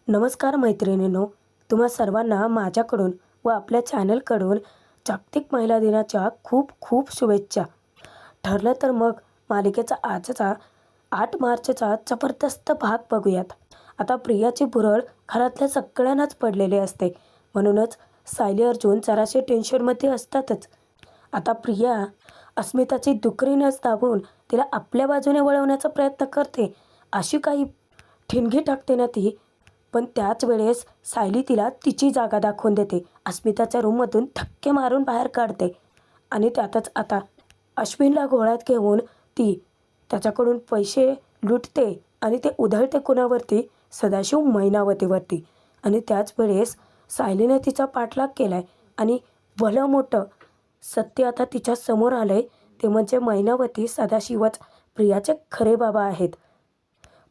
नमस्कार मैत्रिणींनो, तुम्हा सर्वांना माझ्याकडून व आपल्या चॅनलकडून जागतिक महिला दिनाच्या खूप खूप शुभेच्छा. ठरलं तर मग मालिकेचा आजचा 8 मार्चचा जबरदस्त भाग बघूयात. आता प्रियाची भुरळ घरातल्या सगळ्यांनाच पडलेली असते, म्हणूनच सायली अर्जुन जराशे टेन्शनमध्ये असतातच. आता प्रिया अस्मिताची दुकरी नस दाबून तिला आपल्या बाजूने वळवण्याचा प्रयत्न करते. अशी काही ठिणगी टाकते ना ती, पण त्याच वेळेस सायली तिला तिची जागा दाखवून देते. अस्मिताच्या रूममधून धक्के मारून बाहेर काढते आणि त्यातच आता अश्विनला घोळ्यात घेऊन ती त्याच्याकडून पैसे लुटते आणि ते उधळते कुणावरती, सदाशिव मैनावतीवरती. आणि त्याच वेळेस सायलीने तिचा पाठलाग केला आहे आणि भलं मोठं सत्य आता तिच्या समोर आलं आहे. ते म्हणजे मैनावती सदाशिवच प्रियाचे खरे बाबा आहेत.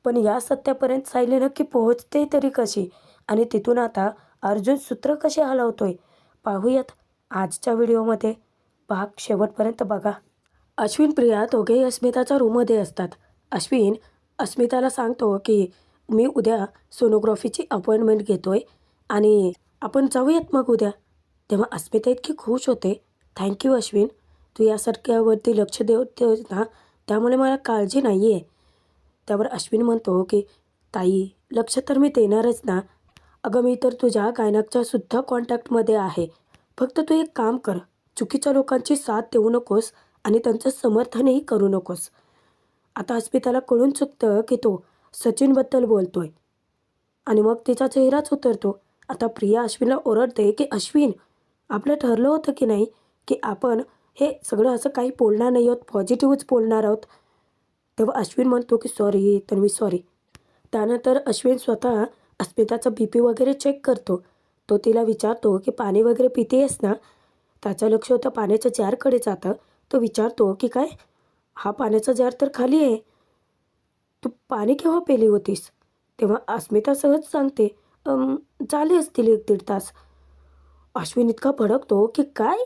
पण या सत्यापर्यंत सायली नक्की पोहोचते तरी कशी, आणि तिथून आता अर्जुन सूत्र कसे हलवतोय, पाहूयात आजच्या व्हिडिओमध्ये. भाग शेवटपर्यंत बघा. अश्विन प्रिया दोघेही अस्मिताच्या रूममध्ये असतात. अश्विन अस्मिताला सांगतो की मी उद्या सोनोग्राफीची अपॉइंटमेंट घेतोय आणि आपण जाऊयात मग उद्या. तेव्हा अस्मिता इतकी खुश होते. थँक्यू अश्विन, तू यासारख्यावरती लक्ष देतोस ना, त्यामुळे मला काळजी नाही आहे. त्यावर अश्विन म्हणतो की ताई, लक्ष तर मी देणारच ना. अगं मी तर तुझ्या गायनाकच्या सुद्धा कॉन्टॅक्टमध्ये आहे. फक्त तू एक काम कर, चुकीच्या लोकांची साथ देऊ नकोस आणि त्यांचं समर्थनही करू नकोस. आता अस्मिताला कळून चुकतं की तो सचिनबद्दल बोलतोय आणि मग तिचा चेहराच उतरतो. आता प्रिया अश्विनला ओरडते की अश्विन, आपलं ठरलं होतं की नाही की आपण हे सगळं असं काही बोलणार नाही आहोत, पॉझिटिव्हच बोलणार आहोत. तेव्हा अश्विन म्हणतो की सॉरी तन्वी, सॉरी. त्यानंतर अश्विन स्वतः अस्मिताचा BP वगैरे चेक करतो. तो तिला विचारतो की पाणी वगैरे पितेस ना. त्याचं लक्ष होतं पाण्याच्या जारकडे जातं. तो विचारतो की काय, हा पाण्याचा जार तर खाली आहे, तू पाणी केव्हा पेली होतीस? तेव्हा अस्मिता सहज सांगते, झाले असतील 1-1.5 तास. अश्विन इतका भडकतो की काय,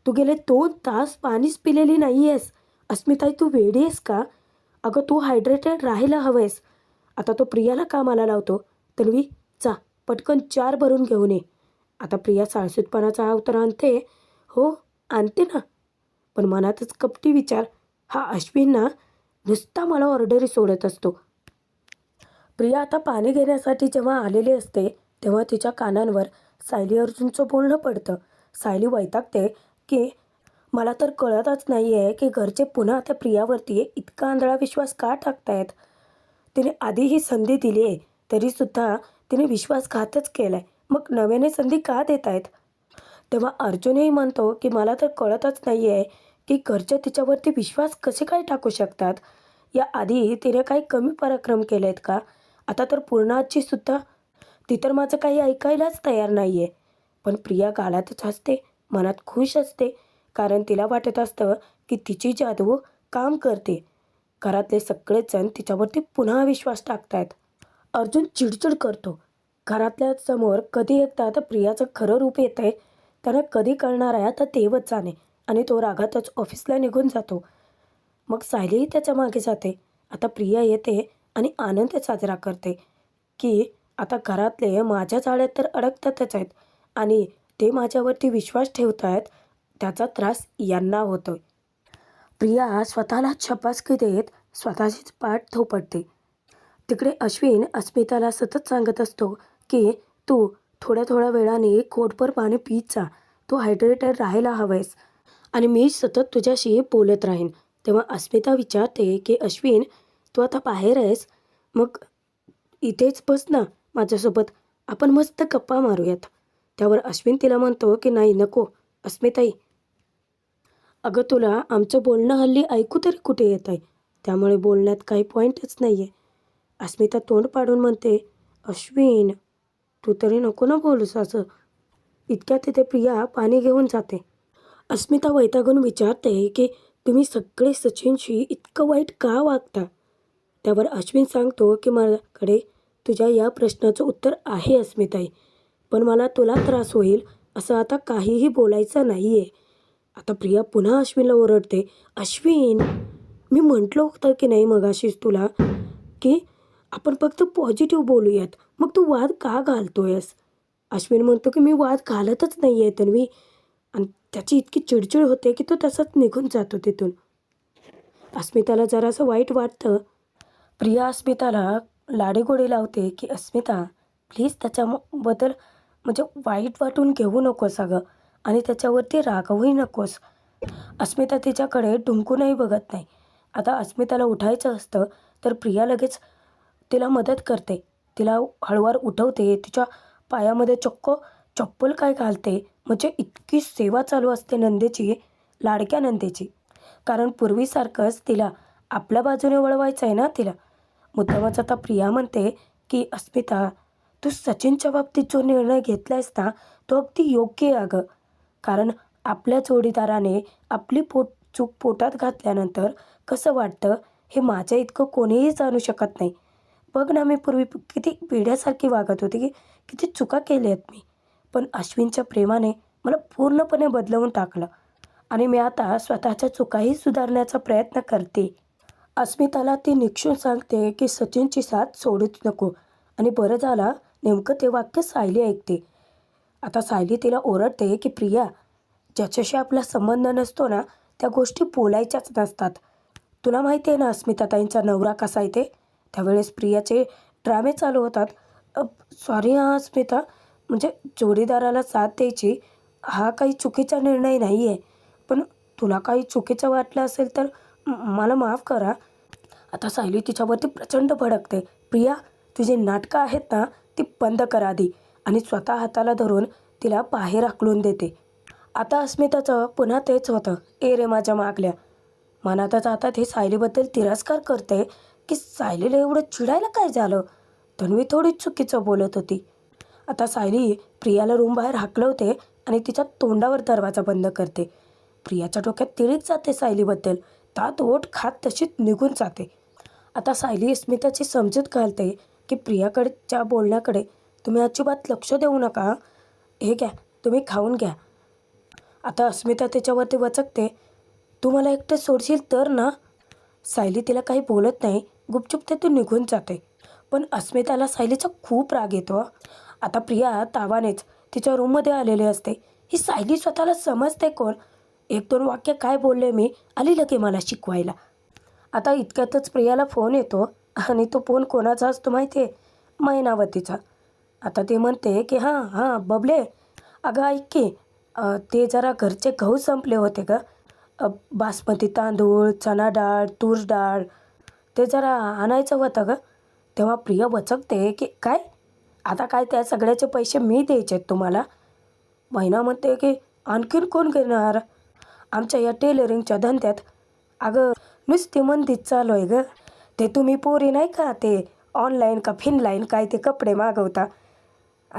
तू गेले 2 तास पाणीच पिलेली नाही आहेस? अस्मिता, तू वेडी आहेस का? अगं तू हायड्रेटेड राहायला हवं आहेस. आता तो प्रियाला कामाला लावतो. तन्वी, जा पटकन जार भरून घेऊन ये. आता प्रिया साळसूतपणाचा अवतार आणते. हो आणते ना, पण मनातच कपटी विचार, हा अश्विन ना नुसता मला ऑर्डरी सोडत असतो. प्रिया आता पाणी घेण्यासाठी जेव्हा आलेली असते तेव्हा तिच्या कानांवर सायली अर्जुनचं बोलणं पडतं. सायली वैतागते की मला तर कळतच नाही आहे की घरचे पुन्हा त्या प्रियावरती इतका आंधळा विश्वास का टाकतायत. तिने आधी ही संधी दिली आहे तरीसुद्धा तिने विश्वासघातच केला आहे. मग नव्याने संधी का देत आहेत? तेव्हा अर्जुनही म्हणतो की मला तर कळतच नाही आहे की घरचे तिच्यावरती विश्वास कसे काय टाकू शकतात. या आधी तिने काही कमी पराक्रम केले आहेत का? आता तर पूर्णाची सुद्धा ती तर माझं काही ऐकायलाच तयार नाही आहे. पण प्रिया गालातच असते, मनात खुश असते, कारण तिला वाटत असतं की तिची जादू काम करते. घरातले सगळेच जण तिच्यावरती पुन्हा विश्वास टाकतायत. अर्जुन चिडचिड करतो. घरातल्या समोर कधी एकदा तर प्रियाचं खरं रूप येतं आहे, त्यांना कधी कळणार आहे आता तेवच जाणे. आणि तो रागातच ऑफिसला निघून जातो. मग सायलीही त्याच्या मागे जाते. आता प्रिया येते आणि आनंद साजरा करते की आता घरातले माझ्या जाळ्यात तर अडकतातच आहेत आणि ते माझ्यावरती विश्वास ठेवत आहेत, त्याचा त्रास यांना होतोय. प्रिया स्वतःला शबासकी देत स्वतःचीच पाठ थोपटते. तिकडे अश्विन अस्मिताला सतत सांगत असतो की तू थोड्या थोड्या वेळाने खोटभर पाणी पीत जा, तू हायड्रेटेड राहायला हवंयस आणि मी सतत तुझ्याशी बोलत राहीन. तेव्हा अस्मिता विचारते की अश्विन, तू आता बाहेर आहेस, मग इथेच बस ना माझ्यासोबत, आपण मस्त गप्पा मारूयात. त्यावर अश्विन तिला म्हणतो की नाही नको अस्मिताई, अगं तुला आमचं बोलणं हल्ली ऐकू तरी कुठे येत आहे, त्यामुळे बोलण्यात काही पॉईंटच नाही आहे. अस्मिता तोंड पाडून म्हणते, अश्विन तू तरी नको ना बोलूस असं. इतक्यात तिथे प्रिया पाणी घेऊन जाते. अस्मिता वैतागून विचारते की तुम्ही सगळे सचिनशी इतकं वाईट का वागता? त्यावर अश्विन सांगतो की माझ्याकडे तुझ्या या प्रश्नाचं उत्तर आहे अस्मिताई, पण मला तुला त्रास होईल असं आता काहीही बोलायचं नाही आहे. आता प्रिया पुन्हा अश्विनला ओरडते, अश्विन मी म्हटलं होतं की नाही मगाशीच तुला की आपण फक्त पॉझिटिव्ह बोलूयात. मग तू वाद का घालतोयस? अश्विन म्हणतो की मी वाद घालतच नाही आहे तन्वी. आणि त्याची इतकी चिडचिड होते की तो तसाच निघून जातो तिथून. अस्मिताला जरासं वाईट वाटतं. प्रिया अस्मिताला लाडीगोडी लावते की अस्मिता प्लीज त्याच्याबद्दल म्हणजे वाईट वाटून घेऊ नकोस अगं आणि त्याच्यावरती रागवूही नकोस. अस्मिता तिच्याकडे डुंकूनही बघत नाही. आता अस्मिताला उठायचं असतं तर प्रिया लगेच तिला मदत करते. तिला हळूवार उठवते. तिच्या पायामध्ये चक्क चप्पल काय घालते. म्हणजे इतकी सेवा चालू असते नंदेची, लाडक्या नंदेची. कारण पूर्वीसारखंच तिला आपल्या बाजूने वळवायचं आहे ना तिला. मुद्दामच आता प्रिया म्हणते की अस्मिता तू सचिनच्या बाबतीत जो निर्णय घेतला आहेस ना तो अगदी योग्य आहे अगं. कारण आपल्या जोडीदाराने आपली चूक पोटात घातल्यानंतर कसं वाटतं हे माझ्या इतकं कोणीही जाणू शकत नाही. बघ ना मी पूर्वी किती वेड्यासारखी वागत होती की किती चुका केल्या आहेत मी. पण अश्विनच्या प्रेमाने मला पूर्णपणे बदलवून टाकलं आणि मी आता स्वतःच्या चुकाही सुधारण्याचा प्रयत्न करते. अस्मिताला ती निक्षून सांगते की सचिनची साथ सोडूच नको. आणि बरं झालं नेमकं ते वाक्य सायली ऐकते. आता सायली तिला ओरडते की प्रिया ज्याच्याशी आपला संबंध नसतो ना त्या गोष्टी बोलायच्याच नसतात. तुला माहिती आहे ना अस्मिताताईंचा नवरा कसा आहे ते. त्यावेळेस प्रियाचे ड्रामे चालू होतात. सॉरी हां अस्मिता, म्हणजे जोडीदाराला साथ द्यायची हा काही चुकीचा निर्णय नाही आहे. पण तुला काही चुकीचं वाटलं असेल तर मला माफ करा. आता सायली तिच्यावरती प्रचंड भडकते. प्रिया तुझी नाटकं आहेत ना ती बंद कर आधी. आणि स्वतः हाताला धरून तिला बाहेर हाकलून देते. आता अस्मिताचं पुन्हा तेच होतं. ए रे माझ्या मागल्या. मनातच आता ते सायलीबद्दल तिरस्कार करते की सायलीला एवढं चिडायला काय झालं. तन्वी थोडी चुकीचं बोलत होती. आता सायली प्रियाला रूमबाहेर हाकलवते आणि तिच्या तोंडावर दरवाजा बंद करते. प्रियाच्या डोक्यात तिळीच जाते सायलीबद्दल. तात ओठ खात तशीच निघून जाते. आता सायली अस्मिताची समजूत घालते की प्रियाकडच्या बोलण्याकडे तुम्ही अजिबात लक्ष देऊ नका. हे घ्या तुम्ही खाऊन घ्या. आता अस्मिता त्याच्यावरती वचकते. तू मला एकटं सोडशील तर ना. सायली तिला काही बोलत नाही. गुपचूप तिथून निघून जाते. पण अस्मिताला सायलीचा खूप राग येतो. आता प्रिया तावानेच तिच्या रूममध्ये आलेली असते. ही सायली स्वतःला समजते कोण. एक दोन वाक्य काय बोलले मी आली लगे मला शिकवायला. आता इतक्यातच प्रियाला फोन येतो आणि तो फोन कोणाचा असतो माहिती आहे. मैनावतीचा. आता ती म्हणते की हां हां बबले अगं ऐक की ते जरा घरचे गहू संपले होते का. बासमती तांदूळ चणा डाळ तूर डाळ ते जरा आणायचं होतं का. तेव्हा प्रिया वचकते की काय आता काय त्या सगळ्याचे पैसे मी द्यायचे आहेत तुम्हाला. महिना म्हणते की आणखीन कोण घेणार आमच्या या टेलरिंगच्या धंद्यात. अगं नुसती मंदीत चालू आहे गं. ते तुम्ही पोरी नाही का ते ऑनलाईन का फिनलाईन काय ते कपडे मागवता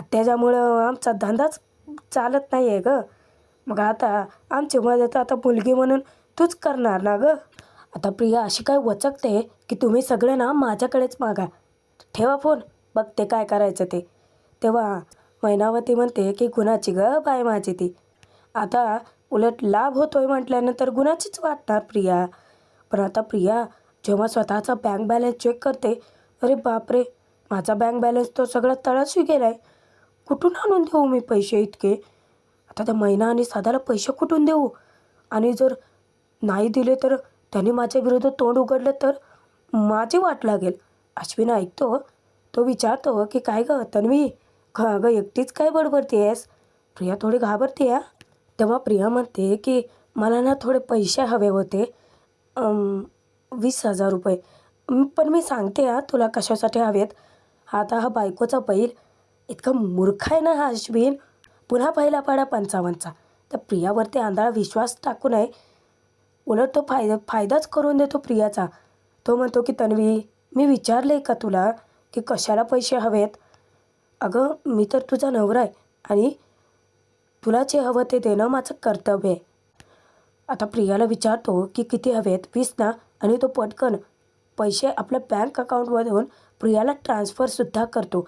त्याच्यामुळं आमचा धंदाच चालत नाही आहे गं. मग आता आमची मदत आता मुलगी म्हणून तूच करणार ना गं. आता प्रिया अशी काय वचकते की तुम्ही सगळे ना माझ्याकडेच मागा. ठेवा फोन बघते काय करायचं ते. तेव्हा मैनावती म्हणते की गुणाची गं बाय माझी ती. आता उलट लाभ होतोय म्हटल्यानंतर गुणाचीच वाटणार प्रिया. पण आता प्रिया जेव्हा स्वतःचा बँक बॅलन्स चेक करते अरे बापरे माझा बँक बॅलन्स तो सगळा तळाशी गेला आहे. कुठून आणून देऊ मी पैसे इतके. आता त्या मैना आणि साधाला पैसे कुठून देऊ. आणि जर नाही दिले तर त्यांनी माझ्या विरुद्ध तोंड उघडलं तर माझी वाट लागेल. अश्विन ऐकतो. तो विचारतो की काय गं तन्वी गं एकटीच काय बडबडते आहेस. प्रिया थोडी घाबरते आहे. तेव्हा प्रिया म्हणते की मला ना थोडे पैसे हवे होते 20,000 रुपये. पण मी सांगते तुला कशासाठी हवेत. आता हा बायकोचा बैल इतका मूर्ख आहे ना हा अश्विन. पुन्हा पहिला पाडा 55चा. तर प्रियावरती आंधळा विश्वास टाकू नये. उलट तो फायदाच करून देतो प्रियाचा. तो म्हणतो की तन्वी मी विचारले का तुला की कशाला पैसे हवेत. अगं मी तर तुझा नवरा आहे आणि तुला जे हवं ते देणं माझं कर्तव्य आहे. आता प्रियाला विचारतो की किती हवेत 20 ना. आणि तो पटकन पैसे आपल्या बँक अकाउंटमधून प्रियाला ट्रान्सफरसुद्धा करतो.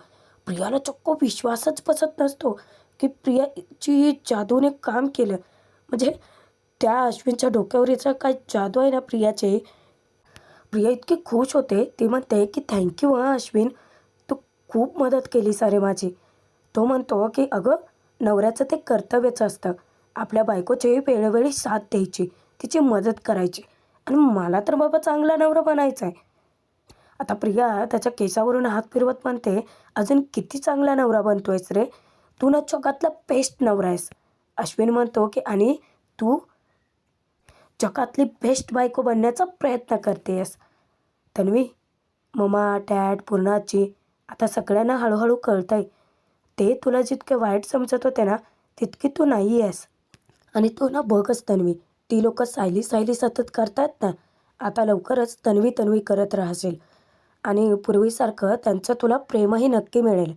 प्रियाला चक्क विश्वासच बसत नसतो की प्रियाची जादूने काम केलं. म्हणजे त्या अश्विनच्या डोक्यावर याचा काय जादू आहे ना प्रियाचे. प्रिया इतकी खुश होते. ती म्हणते की थँक्यू हां अश्विन, तू खूप मदत केलीस अरे माझी. तो म्हणतो की अगं, नवऱ्याचं ते कर्तव्यच असतं. आपल्या बायकोची वेळोवेळी साथ द्यायची, तिची मदत करायची आणि मला तर बाबा चांगला नवरा बनायचा आहे. आता प्रिया त्याच्या केसावरून हात फिरवत म्हणते, "अजून किती चांगला नवरा बनतोयस रे? तू ना जगातला बेस्ट नवरा आहेस." अश्विन म्हणतो की "आणि तू जगातली बेस्ट बायको बनण्याचा प्रयत्न करतेस." तन्वी, मम्मा, डॅड, पूर्णाची आता सगळ्यांना हळूहळू कळतंय. ते तुला जितके वाईट समजत होते ना, तितकी तू नाही आहेस. आणि तू ना बघच तन्वी, ती लोकं सायली, सायली सतत करतायत ना, आता लवकरच तन्वी, तन्वी करत राहशील आणि पूर्वीसारखं त्यांचं तुला प्रेमही नक्की मिळेल.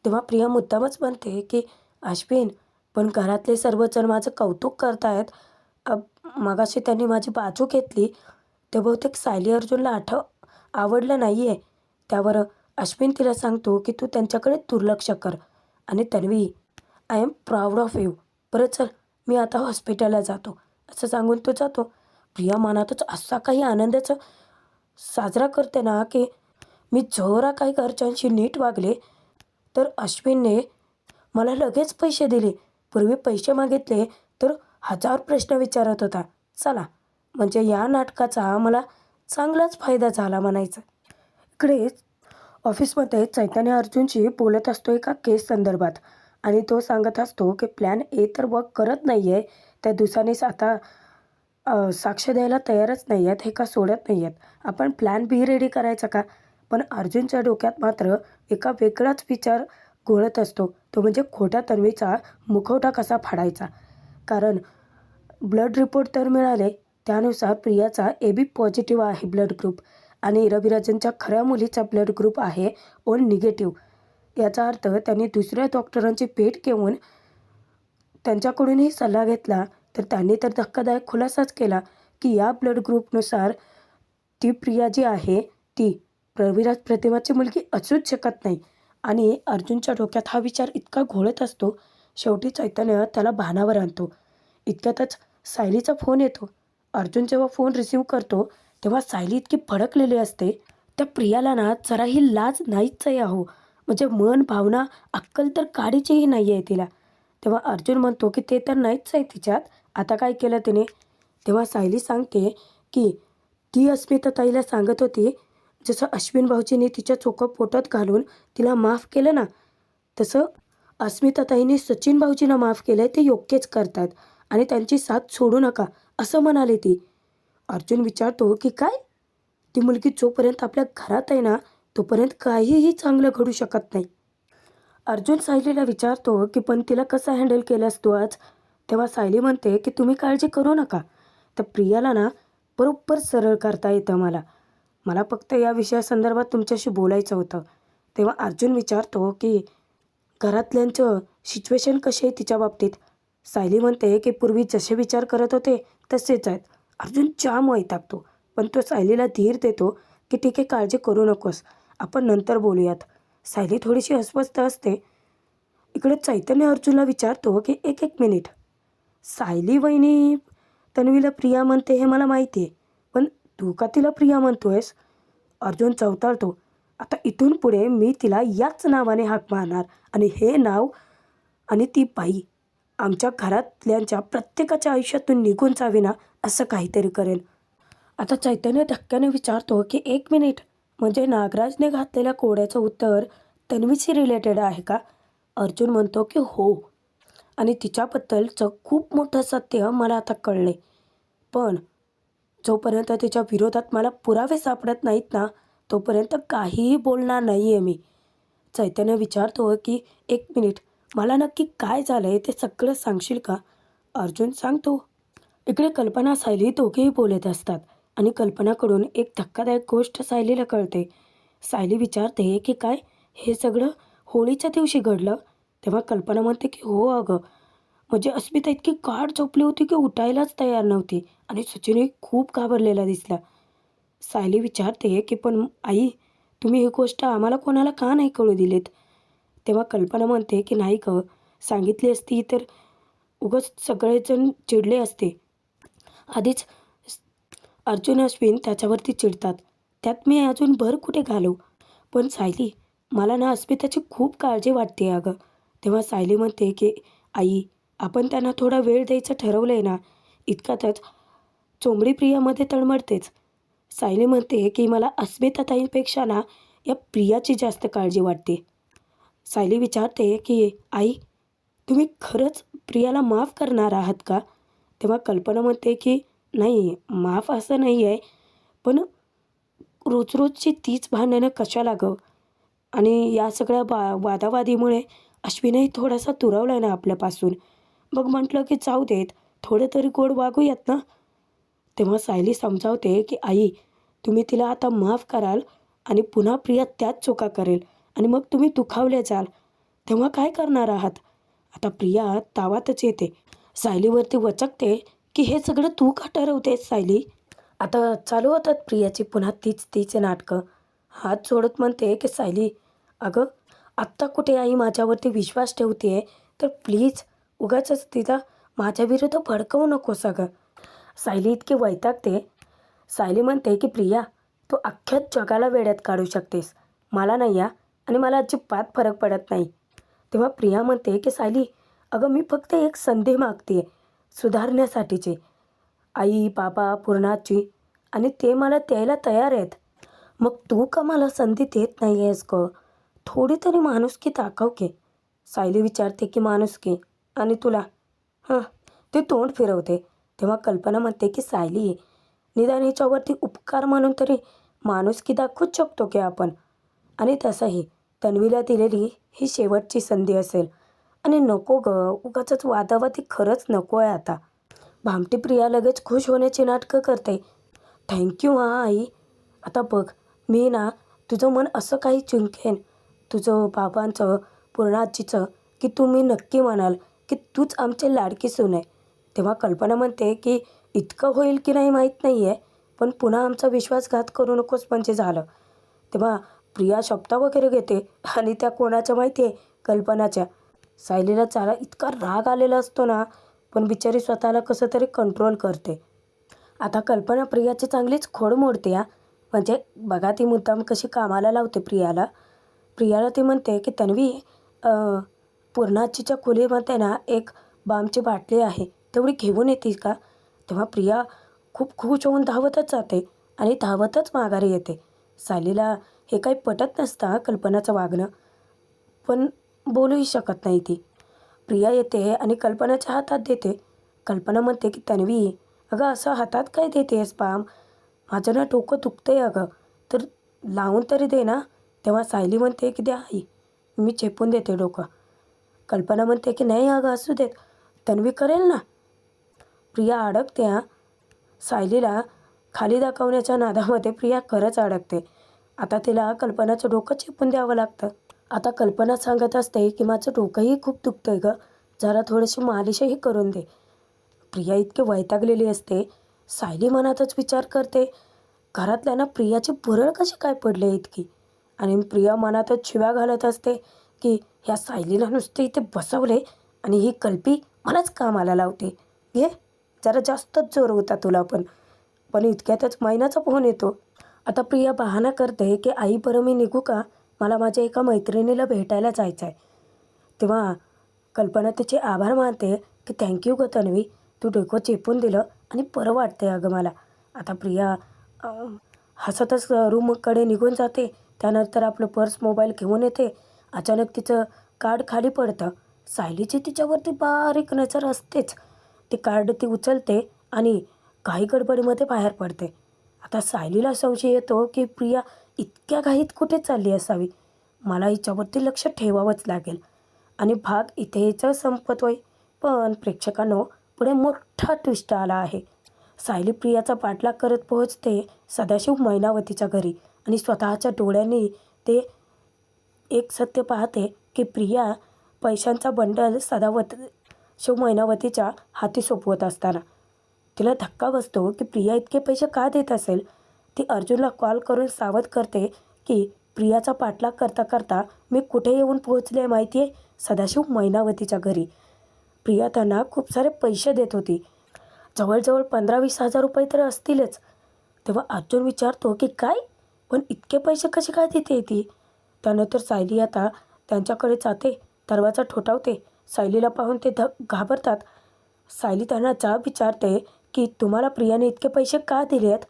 तेव्हा प्रिया मुद्दामच म्हणते, की "अश्विन, पण घरातले सर्वजण माझं कौतुक करतायत. मगाशी त्यांनी माझी बाजू घेतली. ते बहुतेक सायली अर्जुनला आवडलं नाही आहे." त्यावर अश्विन तिला सांगतो, की "तू त्यांच्याकडे दुर्लक्ष कर आणि Tanvi, I am proud of you. बरं चल, मी आता हॉस्पिटलला जातो." असं सांगून तो जातो. प्रिया मनातच असा काही आनंदाचा साजरा करते ना, की मी जरा काही घरच्यांशी नीट वागले, तर अश्विनने मला लगेच पैसे दिले. पूर्वी पैसे मागितले तर हजार प्रश्न विचारत होता. चला, म्हणजे या नाटकाचा मला चांगलाच फायदा झाला म्हणायचं. इकडे ऑफिसमध्ये चैतन्य अर्जुनशी बोलत असतो एका केस संदर्भात आणि तो सांगत असतो की प्लॅन ए तर वर्क करत नाही आहे. त्या दिवसानीच आता साक्ष द्यायला तयारच नाही आहेत, हे का सोडत नाही आहेत. आपण प्लॅन बी रेडी करायचा का? पण अर्जुनच्या डोक्यात मात्र एका वेगळाच विचार घोळत असतो. तो म्हणजे खोट्या तन्वीचा मुखवटा कसा फाडायचा. कारण ब्लड रिपोर्ट तर मिळाले. त्यानुसार प्रियाचा AB पॉझिटिव्ह आहे ब्लड ग्रुप आणि रविराजनच्या खऱ्या मुलीचा ब्लड ग्रुप आहे O निगेटिव्ह. याचा अर्थ त्यांनी दुसऱ्या डॉक्टरांची भेट घेऊन त्यांच्याकडूनही सल्ला घेतला, तर त्यांनी तर धक्कादायक खुलासाच केला, की या ब्लड ग्रुपनुसार ती प्रिया जी आहे, ती रविराज प्रतिमाची मुलगी असूच शकत नाही. आणि अर्जुनच्या डोक्यात हा विचार इतका घोळत असतो, शेवटी चैतन्य त्याला भानावर आणतो. इतक्यातच सायलीचा फोन येतो. अर्जुन जेव्हा फोन रिसीव्ह करतो, तेव्हा सायली इतकी भडकलेली असते, त्या प्रियाला ना जराही लाज नाहीच आहे अहो. म्हणजे मन, भावना, अक्कल तर काडीचीही नाही आहे तिला. तेव्हा अर्जुन म्हणतो, की "ते तर नाहीच आहे तिच्यात. आता काय केलं तिने?" तेव्हा सायली सांगते, की ती अस्मिताताईला सांगत होती, जसं अश्विन भाऊजींनी तिच्या चोखं पोटात घालून तिला माफ केलं ना, तसं अस्मिताताईंनी सचिन भाऊजींना माफ केलंय, ते योग्यच करतायत आणि त्यांची साथ सोडू नका, असं म्हणाली ती. अर्जुन विचारतो, की "काय?" ती मुलगी जोपर्यंत आपल्या घरात आहे ना, तोपर्यंत काहीही चांगलं घडू शकत नाही. अर्जुन सायलीला विचारतो, की "पण तिला कसं हँडल केलंस तू आज?" तेव्हा सायली म्हणते, की "तुम्ही काळजी करू नका. तर प्रियाला ना बरोबर सरळ करता येतं मला. मला फक्त या विषयासंदर्भात तुमच्याशी बोलायचं होतं." तेव्हा अर्जुन विचारतो, की "घरातल्यांचं सिच्युएशन कशी आहे तिच्या बाबतीत?" सायली म्हणते, की "पूर्वी जसे विचार करत होते तसेच आहेत." अर्जुन जाम वैतागतो. पण तो सायलीला धीर देतो, की "ठीक आहे, काळजी करू नकोस. आपण नंतर बोलूयात." सायली थोडीशी अस्वस्थ असते. इकडे चैतन्य अर्जुनला विचारतो, की "एक एक मिनिट. सायली वहिनी तन्वीला प्रिया म्हणते हे मला माहिती आहे. पण तू का तिला प्रिया म्हणतोयस?" अर्जुन चवताळतो. "आता इथून पुढे मी तिला याच नावाने हाक मारणार आणि हे नाव आणि ती बाई आमच्या घरातल्यांच्या प्रत्येकाच्या आयुष्यातून निघून जावी ना, असं काहीतरी करेन." आता चैतन्य धक्क्याने विचारतो, की "एक मिनिट, म्हणजे नागराजने घातलेल्या कोड्याचं उत्तर तन्वीशी रिलेटेड आहे का?" अर्जुन म्हणतो, की "हो. आणि तिच्याबद्दलचं खूप मोठं सत्य मला आता कळले. पण जोपर्यंत तिच्या विरोधात मला पुरावे सापडत नाहीत ना, तोपर्यंत काहीही बोलणार नाही आहे मी." चैतन्य विचारतो, की "एक मिनिट, मला नक्की काय झालं आहे ते सगळं सांगशील का?" अर्जुन सांगतो. इकडे कल्पना, सायली दोघेही बोलत असतात आणि कल्पनाकडून एक धक्कादायक गोष्ट सायलीला कळते. सायली विचारते, की "काय, हे सगळं होळीच्या दिवशी घडलं?" तेव्हा कल्पना म्हणते, की "हो अगं, म्हणजे अस्मिता इतकी गाढ झोपली होती की उठायलाच तयार नव्हती आणि सचिनही खूप घाबरलेला दिसला." सायली विचारते, की "पण आई, तुम्ही ही गोष्ट आम्हाला कोणाला का नाही कळू दिलीत?" तेव्हा कल्पना म्हणते, की "नाही गं, सांगितली असती तर उगाच सगळेजण चिडले असते." आधीच अर्जुन, अश्विन त्याच्यावरती चिडतात. त्यात मी अजून भर कुठे घालू. पण सायली, मला ना अस्मिताची खूप काळजी वाटते अगं. तेव्हा सायली म्हणते की आई, आपण त्यांना थोडा वेळ द्यायचं ठरवलं आहे ना. इतक्यातच चोंबडी प्रियामध्ये तळमळतेच. सायली म्हणते की मला अस्मिता ताईंपेक्षा ना या प्रियाची जास्त काळजी वाटते. सायली विचारते की आई, तुम्ही खरंच प्रियाला माफ करणार आहात का? तेव्हा कल्पना म्हणते की नाही, माफ असं नाही आहे, पण रोज-रोजची तीच भांडणं कशाला गं? आणि या सगळ्या वादावादीमुळे अश्विनही थोडासा दुरावला आहे ना आपल्यापासून. मग म्हटलं की जाऊ देत, थोडं तरी गोड वागूयात ना. तेव्हा सायली समजावते की आई, तुम्ही तिला आता माफ कराल आणि पुन्हा प्रिया त्याच चुका करेल आणि मग तुम्ही दुखावले जाल. तेव्हा काय करणार आहात? आता प्रिया तावातच येते. सायलीवरती वचकते की हे सगळं तू का ठरवतेस सायली? आता चालू होतात प्रियाची पुन्हा तीच तीच नाटकं. हात जोडत म्हणते की सायली, अगं आत्ता कुठे आई माझ्यावरती विश्वास ठेवते तर प्लीज उगाचच तिला माझ्याविरुद्ध भडकवू नकोस अगं. सायली इतकी वैतागते. सायली म्हणते की प्रिया, तू अख्ख्या जगाला वेड्यात काढू शकतेस, मला नाही या, आणि मला अजिबात फरक पडत नाही. तेव्हा प्रिया म्हणते की सायली, अगं मी फक्त एक संधी मागते सुधारण्यासाठीची. आई, बाबा, पूर्णाची, आणि ते मला द्यायला तयार आहेत. मग तू का मला संधी देत नाही आहेस गं? थोडी तरी माणुसकी दाखव की. सायली विचारते की माणुसकी आणि तुला? हां, ते तोंड फिरवते. तेव्हा कल्पना म्हणते की सायली, निदान हिच्यावरती उपकार म्हणून तरी माणुसकी दाखवूच शकतो की आपण. आणि तसंही तन्वीला दिलेली ही शेवटची संधी असेल. आणि नको गं, उगाचच वादावादी खरंच नको आहे आता. भामटी प्रिया लगेच खुश होण्याची नाटकं करते. थँक्यू हां आई. आता बघ, मी ना तुझं मन असं काही जिंकेन, तुझं बाबांचं, पूर्णाजीचं, की तुम्ही नक्की म्हणाल की तूच आमची लाडकी सून आहे. तेव्हा कल्पना म्हणते की इतकं होईल की नाही माहीत नाही आहे, पण पुन्हा आमचा विश्वासघात करू नकोस म्हणजे झालं. तेव्हा प्रिया शब्दा वगैरे घेते आणि त्या कोणाच्या माहिती आहे? कल्पनाच्या. सायलीला चाला इतका राग आलेला असतो ना, पण बिचारी स्वतःला कसं तरी कंट्रोल करते. आता कल्पना प्रियाची चांगलीच खोड मोडते हा. म्हणजे बघा ती मुद्दाम कशी कामाला लावते प्रियाला. प्रियाला ती म्हणते की तन्वी, पूर्णाजीच्या खोलीमध्ये ना एक बामची बाटली आहे, तेवढी घेऊन येतेस का? तेव्हा प्रिया खूप खुश होऊन धावतच जाते आणि धावतच माघारी येते. सायलीला हे काही पटत नसतं कल्पनाचं वागणं, पण बोलूही शकत नाही ती. प्रिया येते आणि कल्पनाच्या हातात देते. कल्पना म्हणते की तन्वी, अगं असं हातात काय देतेस बाम? माझं ना डोकं दुखतंय अगं, तर लावून तरी दे ना. तेव्हा सायली म्हणते की द्या आई, मी चेपून देते डोकं. कल्पना म्हणते की नाही अगं असू देत, तन्वी करेल ना. प्रिया अडकते हां. सायलीला खाली दाखवण्याच्या नादामध्ये प्रिया खरंच अडकते. आता तिला कल्पनाचं डोकं चेपून द्यावं लागतं. आता कल्पना सांगत असते की माझं डोकंही खूप दुखतंय गं, जरा थोडीशी मालिशही करून दे. प्रिया इतकी वैतागलेली असते. सायली मनातच विचार करते, घरातल्या प्रियाची भुरळ कशी काय पडली इतकी. आणि प्रिया मनातच शिव्या घालत असते की ह्या सायलीला नुसते इथे बसवले आणि ही कल्पी मलाच कामाला लावते. घे, जरा जास्तच जोर होता तुला पण. पण इतक्यातच मैनाचा फोन येतो. आता प्रिया बहाणा करते की आई बरं मी निघू का, मला माझ्या एका मैत्रिणीला भेटायला जायचं आहे. तेव्हा कल्पना तिचे आभार मानते की थँक्यू गं तन्वी, तू डोकं चेपून दिलं आणि बरं वाटतंय अगं मला. आता प्रिया हसतच रूमकडे निघून जाते. त्यानंतर आपलं पर्स मोबाईल घेऊन येते. अचानक तिचं कार्ड खाली पडतं. सायलीची तिच्यावरती बारीक नजर असतेच. ते कार्ड ती उचलते आणि घाई गडबडीमध्ये बाहेर पडते. आता सायलीला संशय येतो की प्रिया इतक्या घाईत कुठे चालली असावी. मला हिच्यावरती लक्ष ठेवावंच लागेल. आणि भाग इथेच संपतोय. पण प्रेक्षकांनो, पुढे मोठा ट्विस्ट आला आहे. सायली प्रियाचा पाठलाग करत पोहोचते सदाशिव मैनावतीच्या घरी आणि स्वतःच्या डोळ्यांनी ते एक सत्य पाहते की प्रिया पैशांचा बंडल शिव मैनावतीच्या हाती सोपवत असताना तिला धक्का बसतो की प्रिया इतके पैसे का देत असेल. ती अर्जुनला कॉल करून सावध करते की प्रियाचा पाठलाग करता करता मी कुठे येऊन पोहोचले माहिती आहे? सदाशिव मैनावतीच्या घरी. प्रिया त्यांना खूप सारे पैसे देत होती, जवळजवळ 15-20 हजार रुपये तर असतीलच. तेव्हा अर्जुन विचारतो की काय, पण इतके पैसे कसे काय देते ती? त्यानंतर सायली आता त्यांच्याकडे जाते, दरवाजा ठोठावते. सायलीला पाहून ते घाबरतात. सायली त्यांना जाब विचारते की तुम्हाला प्रियाने इतके पैसे का दिले आहेत?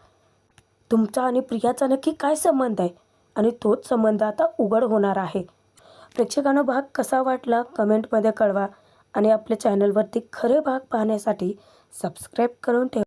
तुमचा आणि प्रियाचा नक्की काय संबंध आहे? आणि तोच संबंध आता उघड होणार आहे. प्रेक्षकांना भाग कसा वाटला कमेंटमध्ये कळवा आणि आपल्या चॅनलवरती खरे भाग पाहण्यासाठी सबस्क्राईब करून ठेवा.